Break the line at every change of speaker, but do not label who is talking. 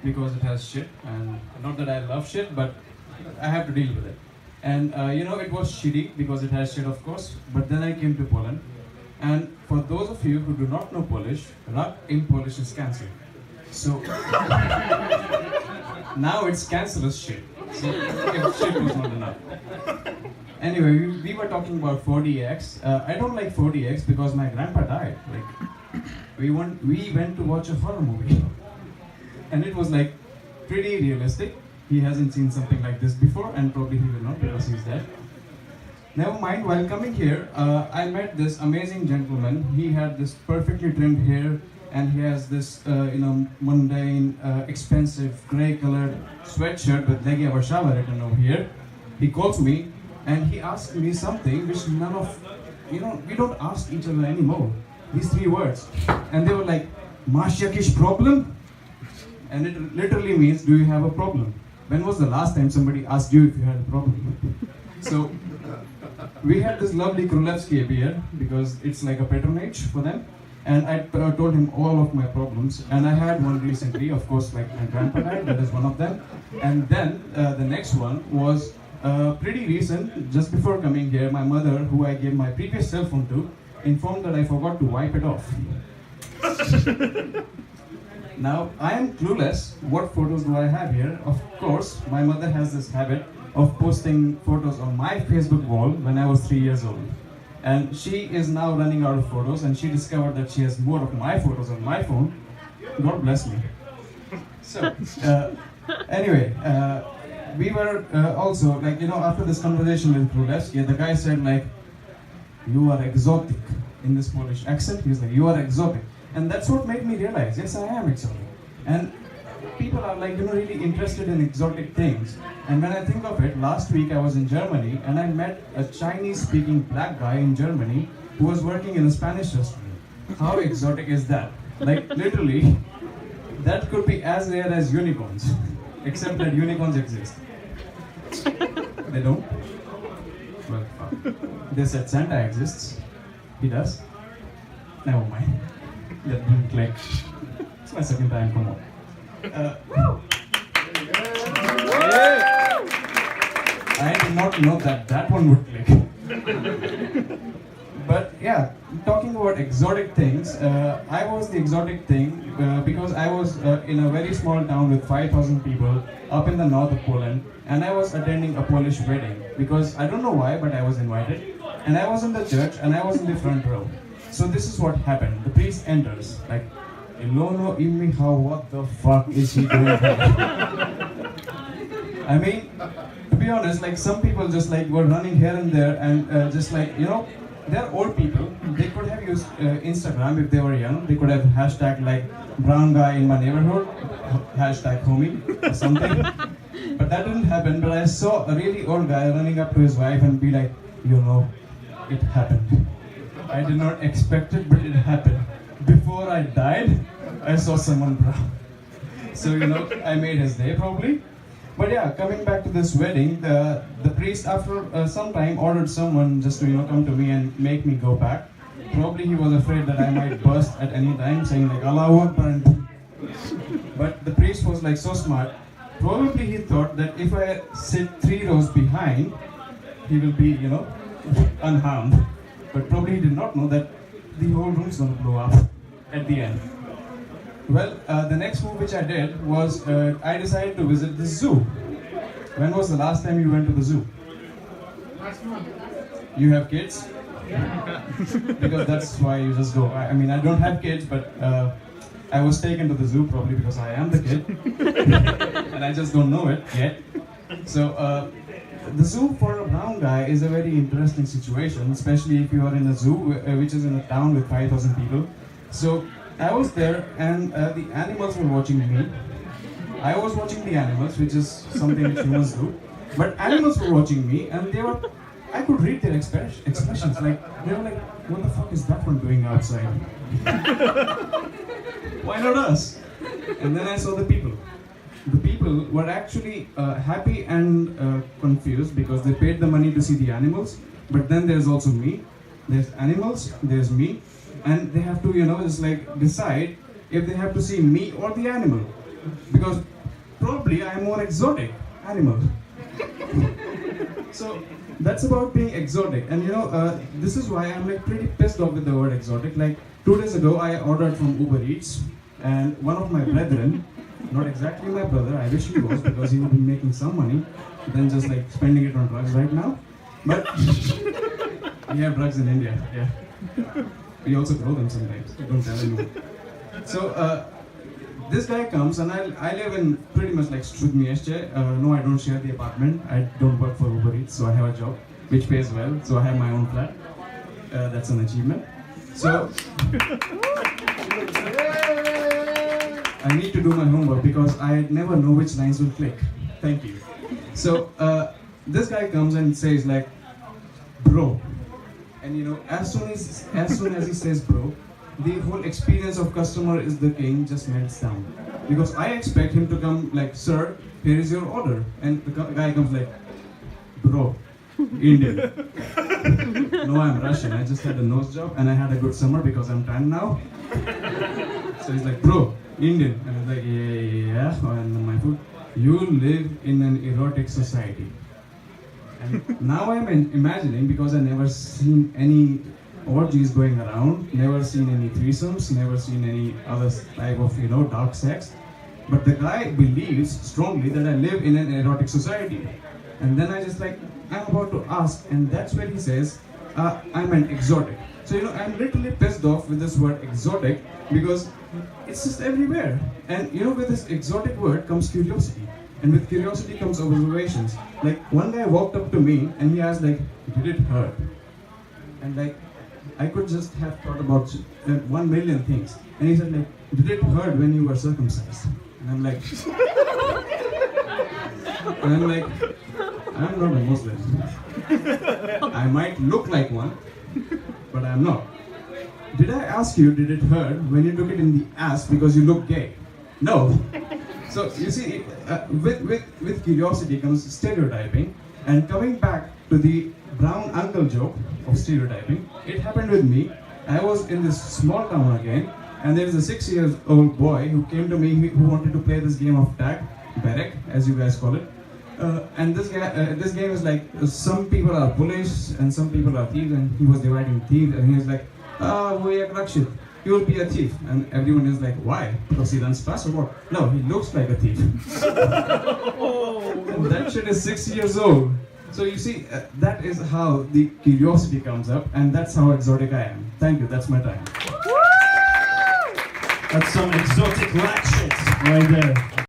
because it has shit, and not that I love shit, but I have to deal with it. And it was shitty because it has shit, of course. But then I came to Poland, and for those of you who do not know Polish, rak in Polish is cancer. So now it's cancerous shit. So if shit was not enough. Anyway, we were talking about 4DX. I don't like 4DX because my grandpa died. Like we went to watch a horror movie, and it was like pretty realistic. He hasn't seen something like this before, and probably he will not because he's dead. Never mind, while coming here, I met this amazing gentleman. He had this perfectly trimmed hair, and he has this, mundane, expensive, grey-colored sweatshirt with Legia Warszawa written over here. He calls me, and he asks me something which none of, we don't ask each other anymore. These three words. And they were like, "Masz jakiś problem?" And it literally means, "Do you have a problem?" When was the last time somebody asked you if you had a problem? So, we had this lovely Królewskie beer because it's like a patronage for them. And I told him all of my problems. And I had one recently, of course, like my grandpa died, that is one of them. And then the next one was pretty recent. Just before coming here, my mother, who I gave my previous cell phone to, informed that I forgot to wipe it off. Now, I am clueless. What photos do I have here? Of course, my mother has this habit of posting photos on my Facebook wall when I was 3 years old. And she is now running out of photos, and she discovered that she has more of my photos on my phone. God bless me. So, anyway, we were also, like, after this conversation with Królewski, the guy said, like, "You are exotic," in this Polish accent. He was like, "You are exotic." And that's what made me realize, yes, I am exotic. And people are like, really interested in exotic things. And when I think of it, last week I was in Germany and I met a Chinese-speaking black guy in Germany who was working in a Spanish restaurant. How exotic is that? Like, literally, that could be as rare as unicorns, except that unicorns exist. They don't? Well, fuck. They said Santa exists. He does? Never mind. That didn't click. It's my second time, come on. I did not know that one would click. But yeah, talking about exotic things, I was the exotic thing because I was in a very small town with 5,000 people up in the north of Poland, and I was attending a Polish wedding because I don't know why, but I was invited, and I was in the church and I was in the front row. So this is what happened. The priest enters, like, "Ilono Imichał, what the fuck is he doing here?" I mean, to be honest, like, some people just like were running here and there and just like, they're old people. They could have used Instagram if they were young. They could have hashtag like "brown guy in my neighborhood," hashtag homie or something. But that didn't happen. But I saw a really old guy running up to his wife and be like, "It happened. I did not expect it, but it happened. Before I died, I saw someone brown." So, I made his day probably. But yeah, coming back to this wedding, the priest after some time ordered someone just to, come to me and make me go back. Probably he was afraid that I might burst at any time saying like, "Allahu Akbar." But the priest was like so smart. Probably he thought that if I sit 3 rows behind, he will be, unharmed. But probably he did not know that the whole room's gonna blow up at the end. Well, the next move which I did was I decided to visit the zoo. When was the last time you went to the zoo?
Last month.
You have kids? Because that's why you just go. I mean, I don't have kids, but I was taken to the zoo probably because I am the kid. And I just don't know it yet. So, the zoo for a brown guy is a very interesting situation, especially if you are in a zoo, which is in a town with 5,000 people. So I was there and the animals were watching me. I was watching the animals, which is something which humans do. But animals were watching me and I could read their expressions. Like, they were like, "What the fuck is that one doing outside?" Why not us? And then I saw the people. The people were actually happy and confused because they paid the money to see the animals. But then there's also me. There's animals, there's me. And they have to, just like decide if they have to see me or the animal. Because probably I am more exotic animal. So that's about being exotic, and this is why I'm like pretty pissed off with the word exotic. Like 2 days ago, I ordered from Uber Eats, and one of my brethren, not exactly my brother, I wish he was because he would be making some money, than just like spending it on drugs right now. But we have drugs in India, yeah. We also grow them sometimes. We don't tell anyone. So this guy comes, and I live in pretty much like Studmieszcze. No, I don't share the apartment. I don't work for Uber Eats, so I have a job which pays well. So I have my own flat. That's an achievement. So I need to do my homework because I never know which lines will click. Thank you. So this guy comes and says like, bro, and as soon as he says bro, the whole experience of customer is the king just melts down. Because I expect him to come like, sir, here is your order, and the guy comes like, bro, Indian. No, I'm Russian. I just had a nose job and I had a good summer because I'm tan now. So he's like, bro, Indian, and I'm like, yeah. And my food. You live in an erotic society. And now I'm imagining, because I never seen any orgies going around, never seen any threesomes, never seen any other type of dark sex. But the guy believes strongly that I live in an erotic society. And then I just like, I'm about to ask, and that's where he says, I'm an exotic. So I'm literally pissed off with this word exotic because it's just everywhere. And with this exotic word comes curiosity. And with curiosity comes observations. Like one guy walked up to me and he asked like, did it hurt? And like, I could just have thought about 1 million things. And he said like, did it hurt when you were circumcised? And I'm like, I'm not a Muslim. I might look like one, but I'm not. Did I ask you, did it hurt when you took it in the ass because you look gay? No. So you see, with curiosity comes stereotyping, and coming back to the brown uncle joke of stereotyping, it happened with me. I was in this small town again, and there is a 6-year-old boy who came to me who wanted to play this game of tag, Berek, as you guys call it. And this game is like, some people are bullies and some people are thieves, and he was dividing thieves, and he was like, you will be a thief. And everyone is like, why? Because he runs fast or what? No, he looks like a thief. And that shit is 6 years old. So you see, that is how the curiosity comes up, and that's how exotic I am. Thank you, that's my time.
That's some exotic rat shit right there.